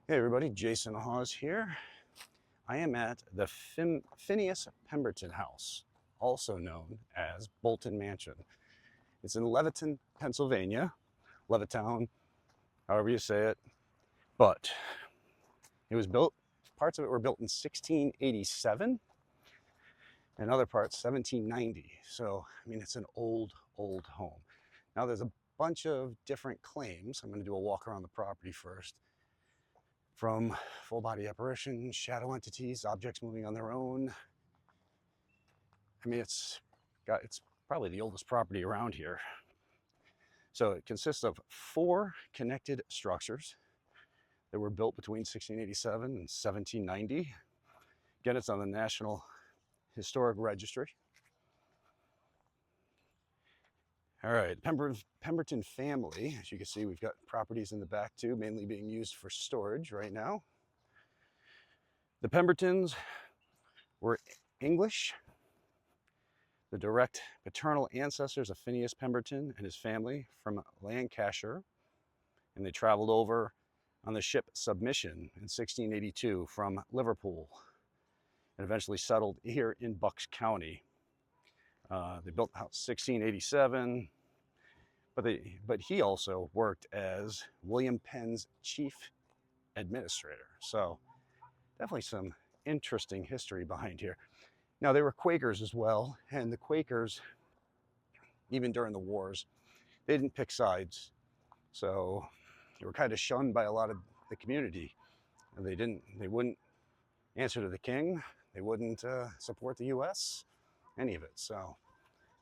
Hey everybody, Jason Hawes here. I am at the Phineas Pemberton House, also known as Bolton Mansion. It's in Leviton, Pennsylvania, Levittown, however you say it. But it was built, parts of it were built in 1687 and other parts 1790. So, I mean, it's an old home. Now there's a bunch of different claims. I'm going to do a walk around the property first. From full body apparitions, shadow entities, objects moving on their own. I mean, it's probably the oldest property around here. So it consists of 4 connected structures that were built between 1687 and 1790. Again, it's on the National Historic Registry. All right, Pemberton family. As you can see, we've got properties in the back too, mainly being used for storage right now. The Pembertons were English. The direct paternal ancestors of Phineas Pemberton and his family from Lancashire, and they traveled over on the ship Submission in 1682 from Liverpool and eventually settled here in Bucks County. They built the house 1687, but he also worked as William Penn's chief administrator. So definitely some interesting history behind here. Now, they were Quakers as well, and the Quakers, even during the wars, they didn't pick sides. So they were kind of shunned by a lot of the community. And they wouldn't answer to the king. They wouldn't support the U.S., any of it. So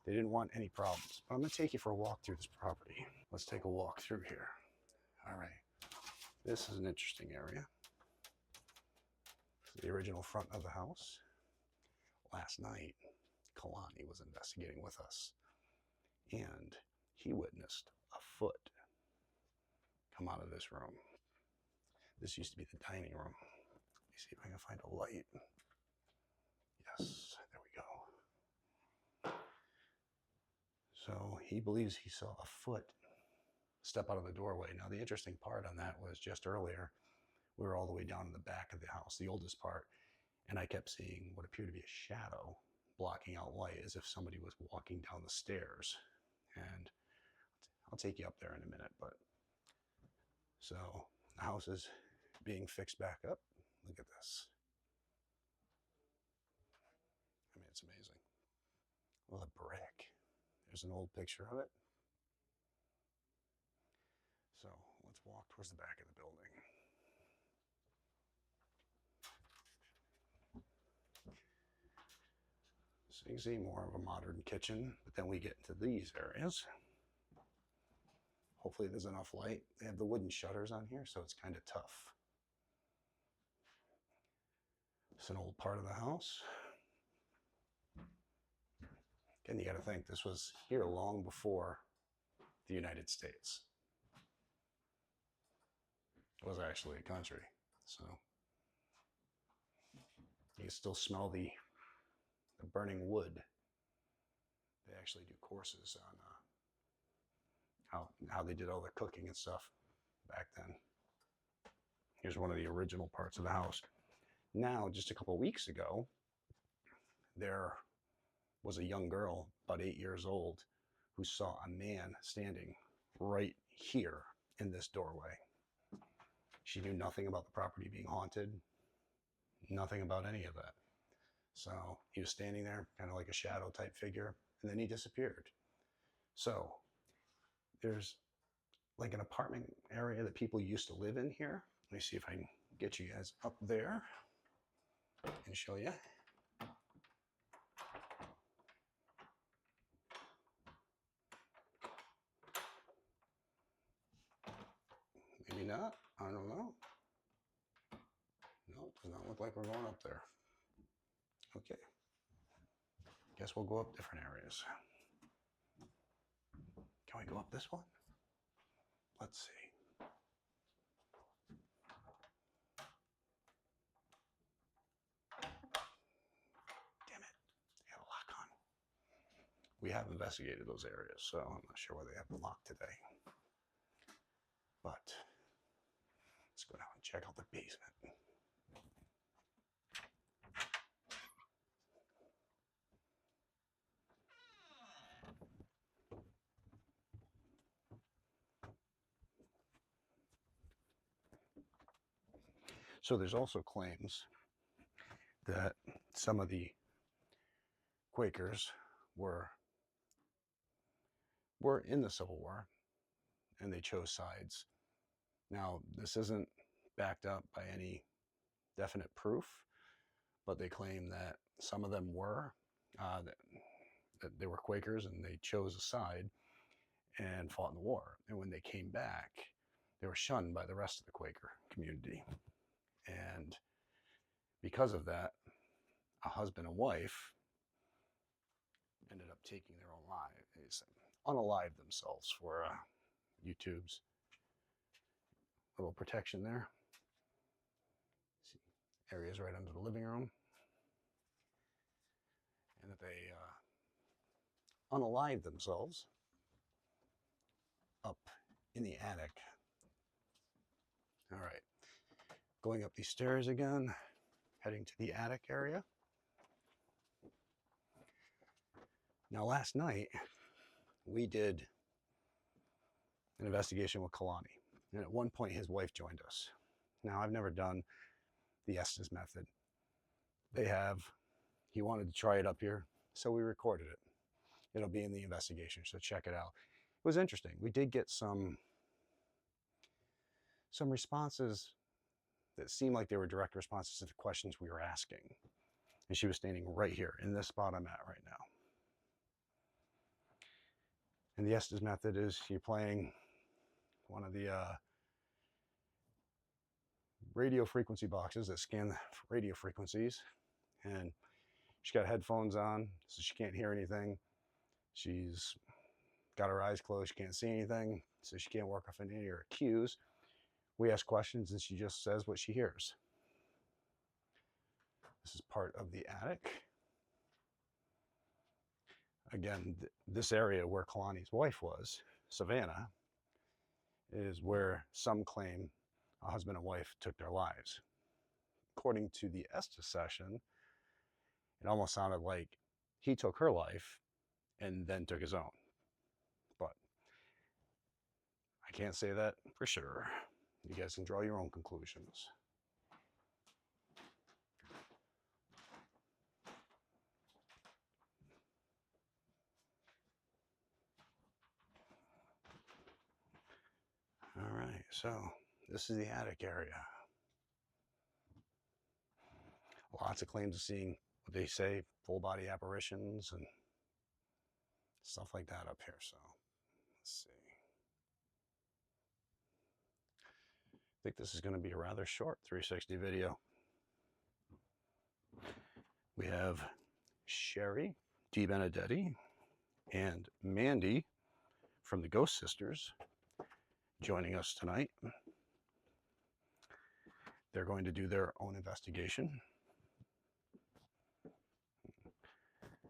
they didn't want any problems. But I'm going to take you for a walk through this property. Let's take a walk through here. All right. This is an interesting area. This is the original front of the house. Last night, Kalani was investigating with us, and he witnessed a foot come out of this room. This used to be the dining room. Let me see if I can find a light. Yes, there we go. So he believes he saw a foot step out of the doorway. Now, the interesting part on that was just earlier, we were all the way down in the back of the house, the oldest part, and I kept seeing what appeared to be a shadow blocking out light as if somebody was walking down the stairs. And I'll take you up there in a minute, but so the house is being fixed back up. Look at this. I mean, it's amazing. Well, a brick. There's an old picture of it. So let's walk towards the back of the building. So you can see more of a modern kitchen, but then we get into these areas. Hopefully there's enough light. They have the wooden shutters on here, so it's kind of tough. It's an old part of the house. Again, you got to think this was here long before the United States. It was actually a country, so you can still smell the burning wood. They actually do courses on how they did all the cooking and stuff back then. Here's one of the original parts of the house. Now, just a couple of weeks ago, there was a young girl, about 8 years old, who saw a man standing right here in this doorway. She knew nothing about the property being haunted, nothing about any of that. So he was standing there, kind of like a shadow type figure, and then he disappeared. So there's like an apartment area that people used to live in here. Let me see if I can get you guys up there and show you. Maybe not. I don't know. No, it does not look like we're going up there. Okay. Guess we'll go up different areas. Can we go up this one? Let's see. Damn it. They have a lock on. We have investigated those areas, so I'm not sure why they have the lock today. But let's go down and check. check out the basement. So there's also claims that some of the Quakers were in the Civil War and they chose sides. Now, this isn't backed up by any definite proof, but they claim that some of them were, that they were Quakers and they chose a side and fought in the war. And when they came back, they were shunned by the rest of the Quaker community. And because of that, a husband and wife ended up taking their own lives, unalived themselves for YouTube's little protection there. See, areas right under the living room. And that they unalived themselves up in the attic. All right, going up these stairs again, heading to the attic area. Now, last night, we did an investigation with Kalani. And at one point, his wife joined us. Now, I've never done the Estes method. They have. He wanted to try it up here, so we recorded it. It'll be in the investigation, so check it out. It was interesting. We did get some responses that seemed like they were direct responses to the questions we were asking. And she was standing right here in this spot I'm at right now. And the Estes method is you're playing one of the radio frequency boxes that scan radio frequencies. And she's got headphones on, so she can't hear anything. She's got her eyes closed, she can't see anything, so she can't work off any of her cues. We ask questions and she just says what she hears. This is part of the attic. Again, this area where Kalani's wife was, Savannah, is where some claim a husband and wife took their lives. According to the Estes session, it almost sounded like he took her life and then took his own. But I can't say that for sure. You guys can draw your own conclusions. All right, so this is the attic area. Lots of claims of seeing what they say, full body apparitions and stuff like that up here. So let's see. I think this is going to be a rather short 360 video. We have Sherry D. Benedetti and Mandy from the Ghost Sisters joining us tonight. They're going to do their own investigation.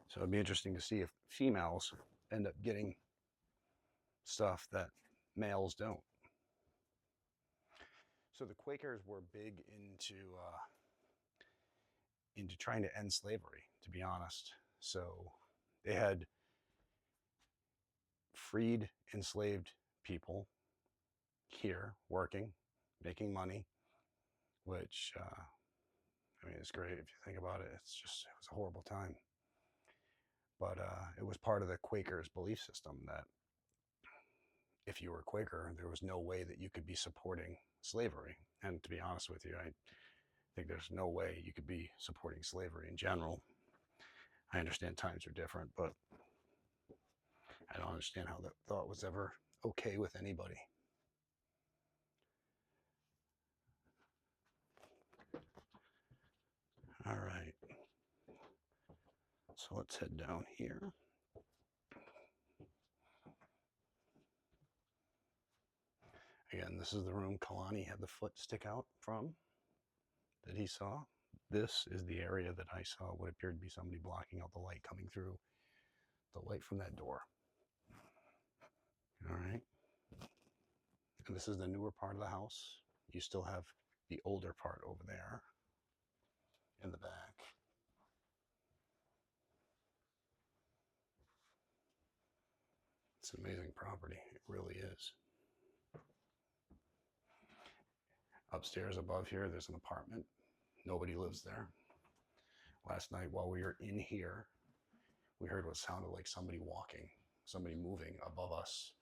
So it'd be interesting to see if females end up getting stuff that males don't. So the Quakers were big into trying to end slavery, to be honest. So they had freed enslaved people here working, making money, which, I mean, it's great if you think about it. It was a horrible time. But it was part of the Quakers' belief system that if you were a Quaker, there was no way that you could be supporting slavery. And to be honest with you, I think there's no way you could be supporting slavery in general. I understand times are different, but I don't understand how that thought was ever okay with anybody. All right. So let's head down here. Again, this is the room Kalani had the foot stick out from that he saw. This is the area that I saw what appeared to be somebody blocking out the light coming through the light from that door. All right. And this is the newer part of the house. You still have the older part over there in the back. It's an amazing property. It really is. Upstairs above here, there's an apartment. Nobody lives there. Last night while we were in here, we heard what sounded like somebody walking, somebody moving above us.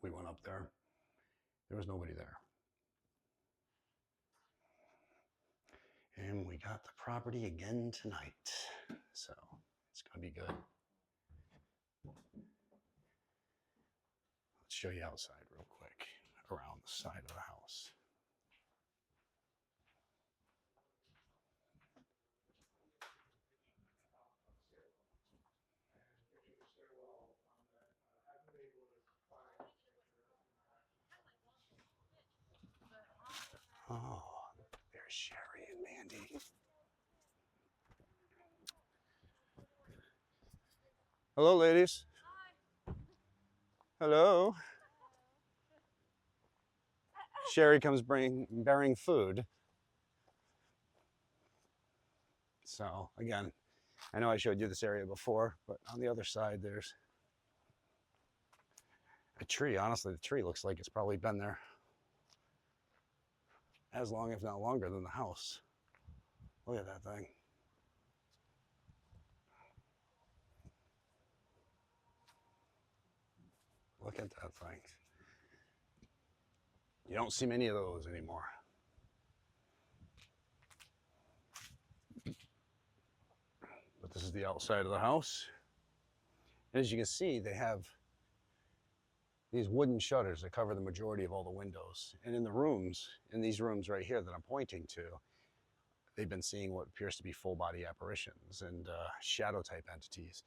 We went up there. There was nobody there. And we got the property again tonight. So it's going to be good. Let's show you outside real quick, around the side of the house. Oh, there's Sherry and Mandy. Hello, ladies. Hi. Hello. Sherry comes bearing food. So again, I know I showed you this area before, but on the other side there's a tree. Honestly, the tree looks like it's probably been there as long, if not longer, than the house. Look at that thing. Look at that thing. You don't see many of those anymore. But this is the outside of the house. And as you can see, they have these wooden shutters that cover the majority of all the windows. And in the rooms, in these rooms right here that I'm pointing to, they've been seeing what appears to be full body apparitions and shadow type entities,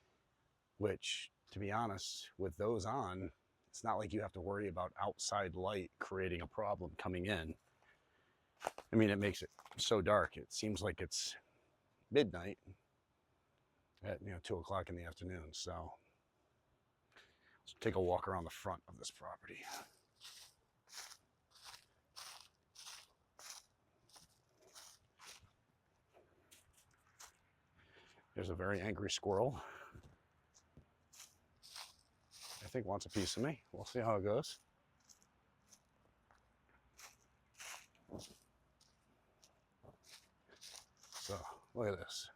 which, to be honest, with those on, it's not like you have to worry about outside light creating a problem coming in. I mean, it makes it so dark. It seems like it's midnight at 2 o'clock in the afternoon. So let's take a walk around the front of this property. There's a very angry squirrel. I think wants a piece of me. We'll see how it goes. So look at this.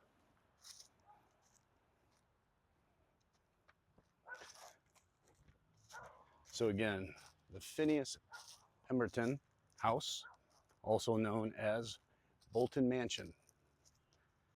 So again, the Phineas Pemberton house, also known as Bolton Mansion.